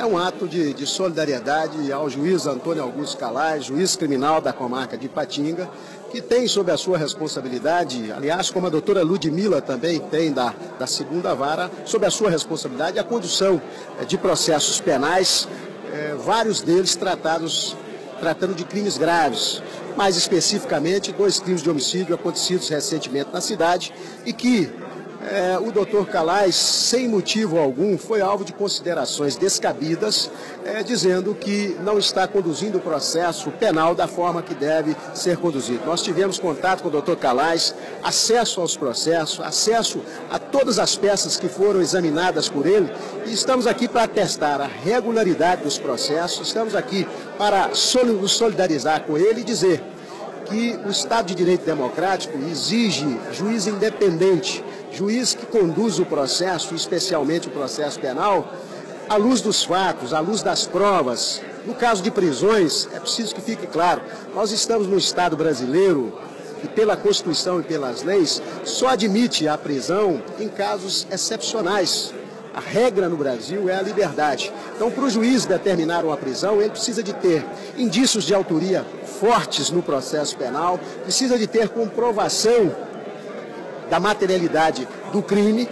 É um ato de solidariedade ao juiz Antônio Augusto Calais, juiz criminal da comarca de Ipatinga, que tem sob a sua responsabilidade, aliás, como a doutora Ludmila também tem da segunda vara, sob a sua responsabilidade, a condução de processos penais, vários deles tratando de crimes graves, mais especificamente 2 crimes de homicídio acontecidos recentemente na cidade e que o doutor Calais, sem motivo algum, foi alvo de considerações descabidas, dizendo que não está conduzindo o processo penal da forma que deve ser conduzido. Nós tivemos contato com o doutor Calais, acesso aos processos, acesso a todas as peças que foram examinadas por ele, e estamos aqui para atestar a regularidade dos processos, estamos aqui para nos solidarizar com ele e dizer que o Estado de Direito Democrático exige juiz independente, juiz que conduz o processo, especialmente o processo penal, à luz dos fatos, à luz das provas. No caso de prisões, é preciso que fique claro, nós estamos no Estado brasileiro que, pela Constituição e pelas leis, só admite a prisão em casos excepcionais. A regra no Brasil é a liberdade. Então, para o juiz determinar uma prisão, ele precisa de ter indícios de autoria fortes no processo penal, precisa de ter comprovação da materialidade do crime,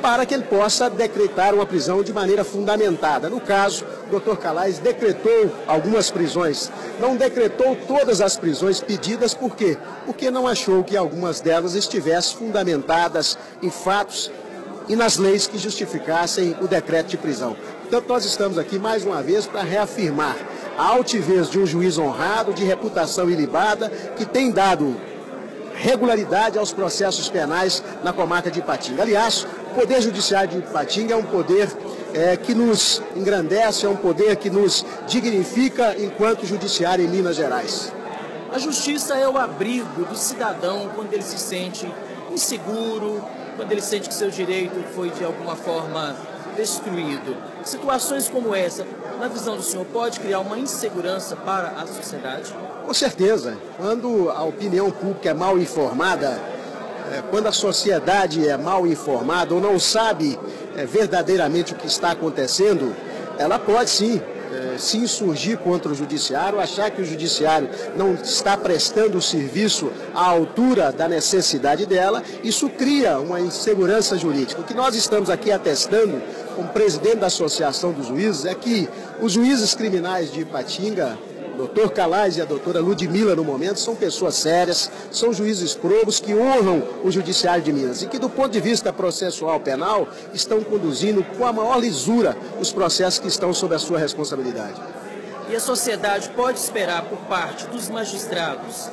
para que ele possa decretar uma prisão de maneira fundamentada. No caso, o doutor Calais decretou algumas prisões, não decretou todas as prisões pedidas, por quê? Porque não achou que algumas delas estivessem fundamentadas em fatos e nas leis que justificassem o decreto de prisão. Portanto, nós estamos aqui mais uma vez para reafirmar a altivez de um juiz honrado, de reputação ilibada, que tem dado regularidade aos processos penais na comarca de Ipatinga. Aliás, o Poder Judiciário de Ipatinga é um poder que nos engrandece, é um poder que nos dignifica enquanto judiciário em Minas Gerais. A justiça é o abrigo do cidadão quando ele se sente inseguro, quando ele sente que seu direito foi de alguma forma destruído. Situações como essa, na visão do senhor, pode criar uma insegurança para a sociedade? Com certeza. Quando a opinião pública é mal informada, quando a sociedade é mal informada ou não sabe verdadeiramente o que está acontecendo, ela pode sim se insurgir contra o judiciário, achar que o judiciário não está prestando o serviço à altura da necessidade dela. Isso cria uma insegurança jurídica. O que nós estamos aqui atestando, como presidente da Associação dos Juízes, é que os juízes criminais de Ipatinga, o doutor Calais e a doutora Ludmila, no momento, são pessoas sérias, são juízes probos que honram o judiciário de Minas e que, do ponto de vista processual penal, estão conduzindo com a maior lisura os processos que estão sob a sua responsabilidade. E a sociedade pode esperar por parte dos magistrados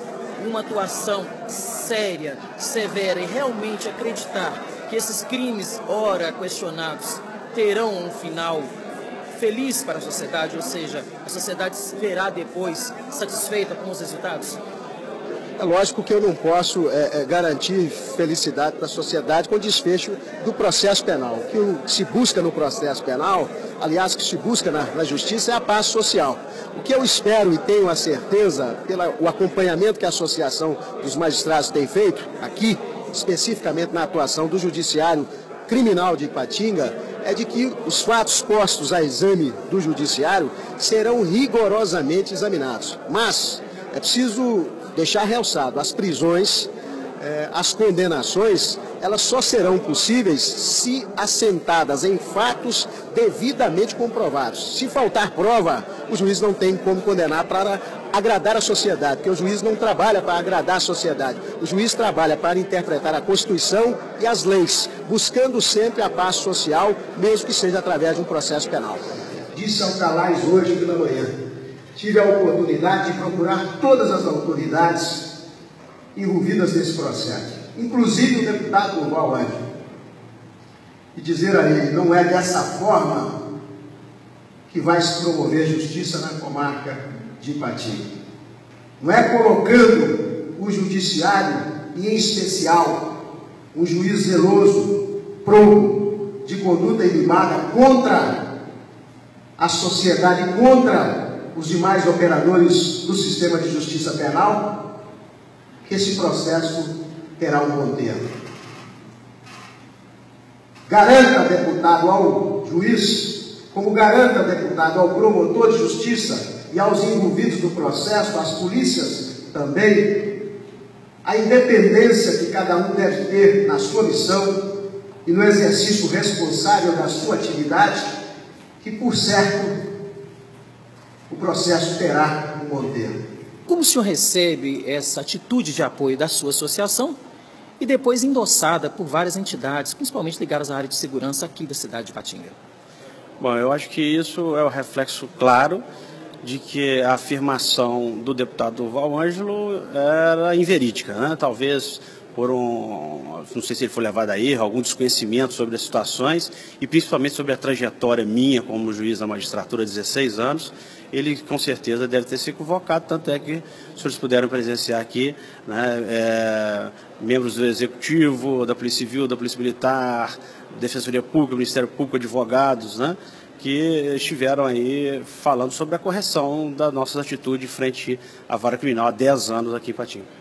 uma atuação séria, severa e realmente acreditar que esses crimes, ora questionados, terão um final feliz para a sociedade, ou seja, a sociedade verá depois satisfeita com os resultados? É lógico que eu não posso garantir felicidade para a sociedade com o desfecho do processo penal. O que se busca no processo penal, aliás, o que se busca na justiça é a paz social. O que eu espero e tenho a certeza, pelo acompanhamento que a Associação dos Magistrados tem feito, aqui, especificamente na atuação do Judiciário Criminal de Ipatinga, é de que os fatos postos a exame do Judiciário serão rigorosamente examinados. Mas é preciso deixar realçado, as prisões, as condenações, elas só serão possíveis se assentadas em fatos devidamente comprovados. Se faltar prova, o juiz não tem como condenar para agradar a sociedade, porque o juiz não trabalha para agradar a sociedade. O juiz trabalha para interpretar a Constituição e as leis, buscando sempre a paz social, mesmo que seja através de um processo penal. Disse ao Calais hoje pela manhã, tive a oportunidade de procurar todas as autoridades envolvidas nesse processo, inclusive o deputado Durval Ângelo, e dizer a ele, não é dessa forma que vai se promover justiça na comarca de Ipatinga. Não é colocando o judiciário, e em especial um juiz zeloso, probo, de conduta ilibada contra a sociedade, contra os demais operadores do sistema de justiça penal, que esse processo terá um bom termo. Garanta, deputado, ao juiz Como garanta, deputado, ao promotor de justiça e aos envolvidos no processo, às polícias também, a independência que cada um deve ter na sua missão e no exercício responsável da sua atividade, que, por certo, o processo terá um modelo. Como o senhor recebe essa atitude de apoio da sua associação e depois endossada por várias entidades, principalmente ligadas à área de segurança aqui da cidade de Ipatinga? Bom, eu acho que isso é o reflexo claro de que a afirmação do deputado Valângelo era inverídica, né? Talvez por não sei se ele foi levado a erro, algum desconhecimento sobre as situações e principalmente sobre a trajetória minha como juiz da magistratura há 16 anos, ele com certeza deve ter se equivocado, tanto é que os senhores puderam presenciar aqui, né, membros do Executivo, da Polícia Civil, da Polícia Militar, Defensoria Pública, Ministério Público, advogados, né, que estiveram aí falando sobre a correção das nossas atitudes frente à vara criminal há 10 anos aqui em Ipatinga.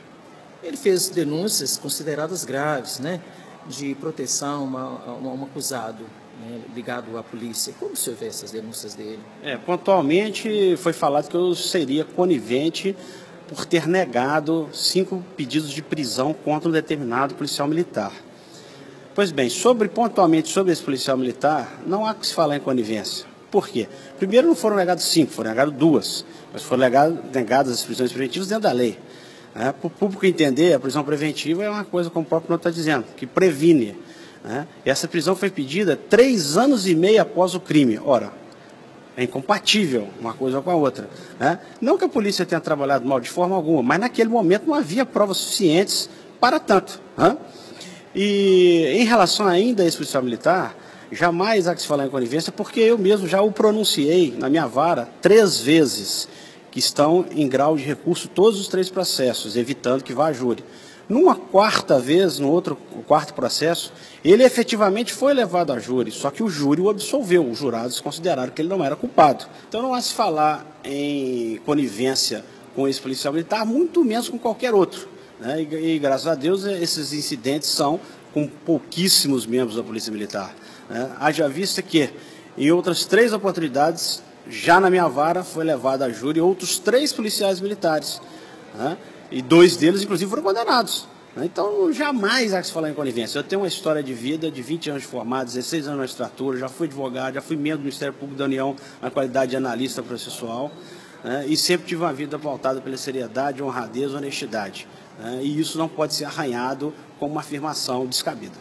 Ele fez denúncias consideradas graves, né, de proteção a um acusado, né, ligado à polícia. Como o senhor vê essas denúncias dele? Pontualmente foi falado que eu seria conivente por ter negado 5 pedidos de prisão contra um determinado policial militar. Pois bem, pontualmente sobre esse policial militar, não há que se falar em conivência. Por quê? Primeiro, não foram negados 5, foram negados 2, mas foram negadas as prisões preventivas dentro da lei. Para o público entender, a prisão preventiva é uma coisa, como o próprio nome está dizendo, que previne. E essa prisão foi pedida 3 anos e meio após o crime. Ora, é incompatível uma coisa com a outra. Não que a polícia tenha trabalhado mal de forma alguma, mas naquele momento não havia provas suficientes para tanto. E em relação ainda a esse policial militar, jamais há que se falar em conivência, porque eu mesmo já o pronunciei na minha vara 3 vezes, que estão em grau de recurso todos os 3 processos, evitando que vá a júri. Numa 4ª vez, o 4º processo, ele efetivamente foi levado a júri, só que o júri o absolveu, os jurados consideraram que ele não era culpado. Então não há se falar em conivência com esse policial militar, muito menos com qualquer outro. E graças a Deus esses incidentes são com pouquíssimos membros da Polícia Militar. Haja vista que em outras 3 oportunidades, já na minha vara foi levado a júri outros 3 policiais militares, e 2 deles, inclusive, foram condenados. Então, jamais há que se falar em conivência. Eu tenho uma história de vida de 20 anos de formado, 16 anos de magistratura, já fui advogado, já fui membro do Ministério Público da União na qualidade de analista processual, e sempre tive uma vida pautada pela seriedade, honradez, honestidade. E isso não pode ser arranhado como uma afirmação descabida.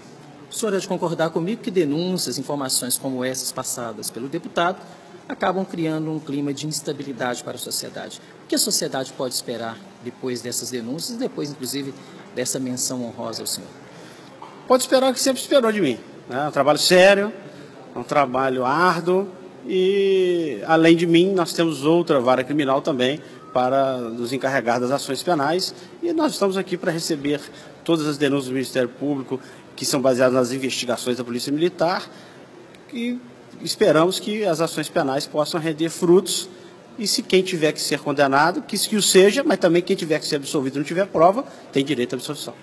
O senhor é de concordar comigo que denúncias, informações como essas passadas pelo deputado acabam criando um clima de instabilidade para a sociedade. O que a sociedade pode esperar depois dessas denúncias e depois, inclusive, dessa menção honrosa ao senhor? Pode esperar o que sempre esperou de mim. É um trabalho sério, um trabalho árduo e, além de mim, nós temos outra vara criminal também para nos encarregar das ações penais e nós estamos aqui para receber todas as denúncias do Ministério Público que são baseadas nas investigações da Polícia Militar e esperamos que as ações penais possam render frutos e se quem tiver que ser condenado, que o seja, mas também quem tiver que ser absolvido e não tiver prova, tem direito à absolvição.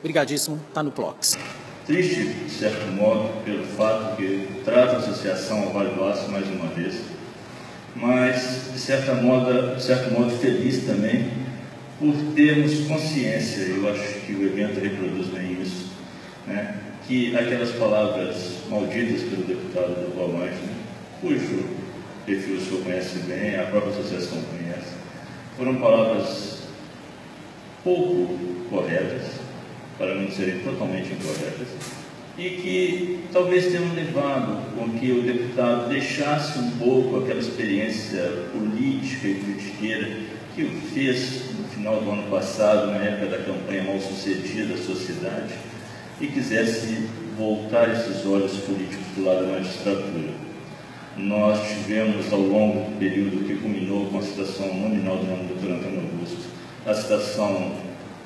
Obrigadíssimo, está no Plox. Triste, de certo modo, pelo fato que trata a associação ao Vale do Aço mais uma vez, mas de certo modo feliz também por termos consciência, eu acho que o evento reproduz bem isso, que aquelas palavras malditas pelo deputado do Valângelo, cujo perfil o senhor conhece bem, a própria associação conhece, foram palavras pouco corretas, para não serem totalmente incorretas, e que talvez tenham levado com que o deputado deixasse um pouco aquela experiência política e politiqueira que o fez no final do ano passado, na época da campanha mal sucedida da sociedade, e quisesse voltar esses olhos políticos do lado da magistratura. Nós tivemos, ao longo do período que culminou com a citação nominal do nome do Dr. Antônio Augusto, a citação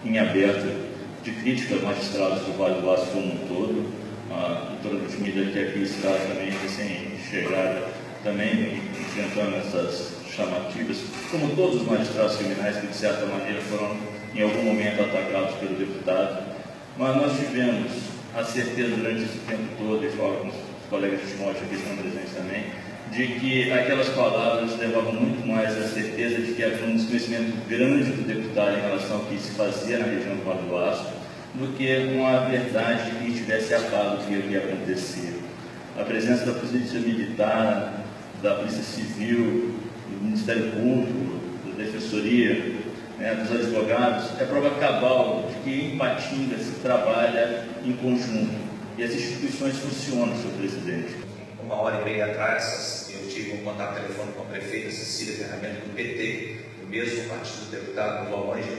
em aberto de crítica aos magistrados do Vale do Aço como um todo. A doutora Ludmila, que aqui está também recém-chegada, também enfrentando essas chamativas, como todos os magistrados criminais que, de certa maneira, foram em algum momento atacados pelo deputado. Mas nós tivemos a certeza durante esse tempo todo, e falo com os colegas de Timóteo que estão presentes também, de que aquelas palavras levavam muito mais à certeza de que havia um desconhecimento grande do deputado em relação ao que se fazia na região do Vale do Aço, do que uma verdade que tivesse a par do que ia acontecer. A presença da Polícia Militar, da Polícia Civil, do Ministério Público, da Defensoria, dos advogados, é prova cabal de que em Ipatinga se trabalha em conjunto e as instituições funcionam, senhor presidente. 1h30 atrás, eu tive um contato telefônico com a prefeita Cecília Ferramenta do PT, do mesmo partido do deputado do Valonge.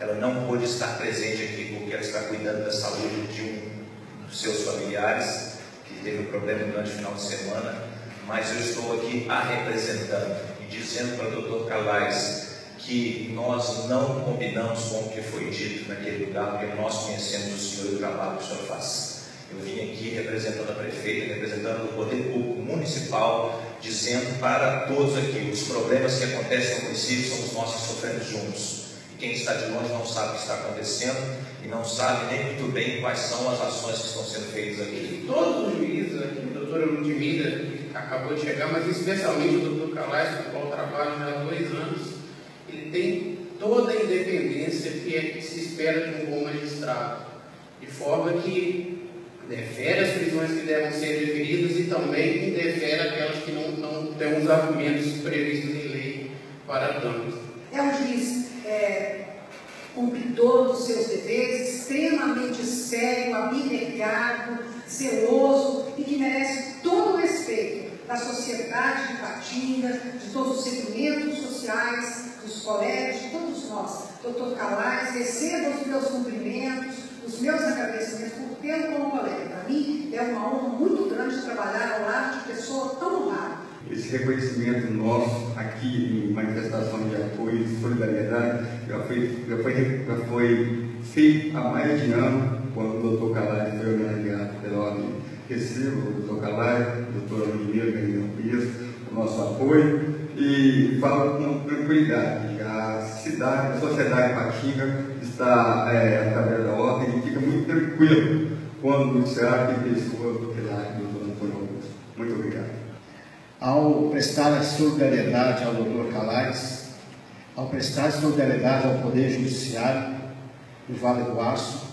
Ela não pôde estar presente aqui porque ela está cuidando da saúde de um dos seus familiares, que teve um problema durante o final de semana, mas eu estou aqui a representando e dizendo para o doutor Calais que nós não combinamos com o que foi dito naquele lugar, porque nós conhecemos o senhor e o trabalho que o senhor faz. Eu vim aqui representando a prefeita, representando o poder público municipal, dizendo para todos aqui, os problemas que acontecem no município somos nós que sofremos juntos. E quem está de longe não sabe o que está acontecendo e não sabe nem muito bem quais são as ações que estão sendo feitas aqui. Todos os juízes aqui, a doutora Ludmila, que acabou de chegar, mas especialmente o doutor Calais, com o qual trabalho já há 2 anos, ele tem toda a independência que se espera de um bom magistrado, de forma que defere as prisões que devem ser deferidas e também indefere aquelas que não têm os argumentos previstos em lei para danos. É um juiz cumpridor dos seus deveres, extremamente sério, abnegado, zeloso e que merece todo o respeito da sociedade de Ipatinga, de todos os segmentos sociais, dos colegas, de todos nós. Doutor Calais, receba os meus cumprimentos, os meus agradecimentos por tê-lo como colega. Para mim é uma honra muito grande trabalhar ao lado de pessoa tão honrada. Esse reconhecimento nosso aqui em manifestação de apoio e solidariedade já foi feito há mais de ano, quando o doutor Calais foi homenageado pela ordem. Recebo o doutor Calais, o doutor Ludmila ganhou isso, o nosso apoio e falo com tranquilidade. A cidade, a sociedade Ipatinga está através da ordem e fica muito tranquilo quando será que pessoa tutelar do doutor Antônio Augusto. Muito obrigado. Ao prestar solidariedade ao doutor Calais, ao prestar solidariedade ao Poder Judiciário do Vale do Aço,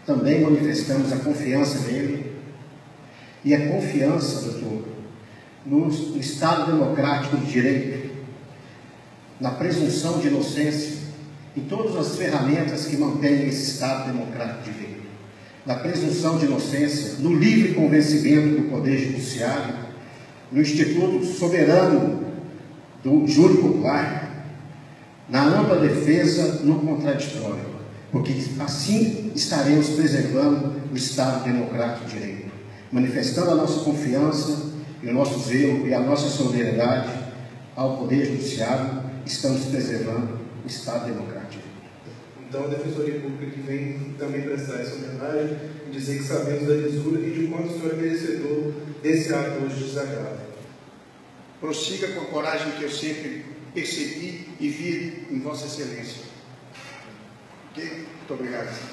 também manifestamos a confiança nele e a confiança, doutor, no Estado Democrático de Direito, na presunção de inocência e todas as ferramentas que mantêm esse Estado Democrático de Direito, na presunção de inocência, no livre convencimento do Poder Judiciário, no Instituto Soberano do Júri Popular, na ampla defesa no contraditório, porque assim estaremos preservando o Estado Democrático de Direito, manifestando a nossa confiança e o nosso zelo e a nossa solidariedade ao Poder Judiciário, estamos preservando o Estado Democrático de Direito. Então, a Defensoria Pública que vem também prestar essa homenagem e dizer que sabemos da lisura e de quanto o senhor é merecedor desse ato hoje desagradável. Prossiga com a coragem que eu sempre percebi e vi em Vossa Excelência. Ok? Muito obrigado.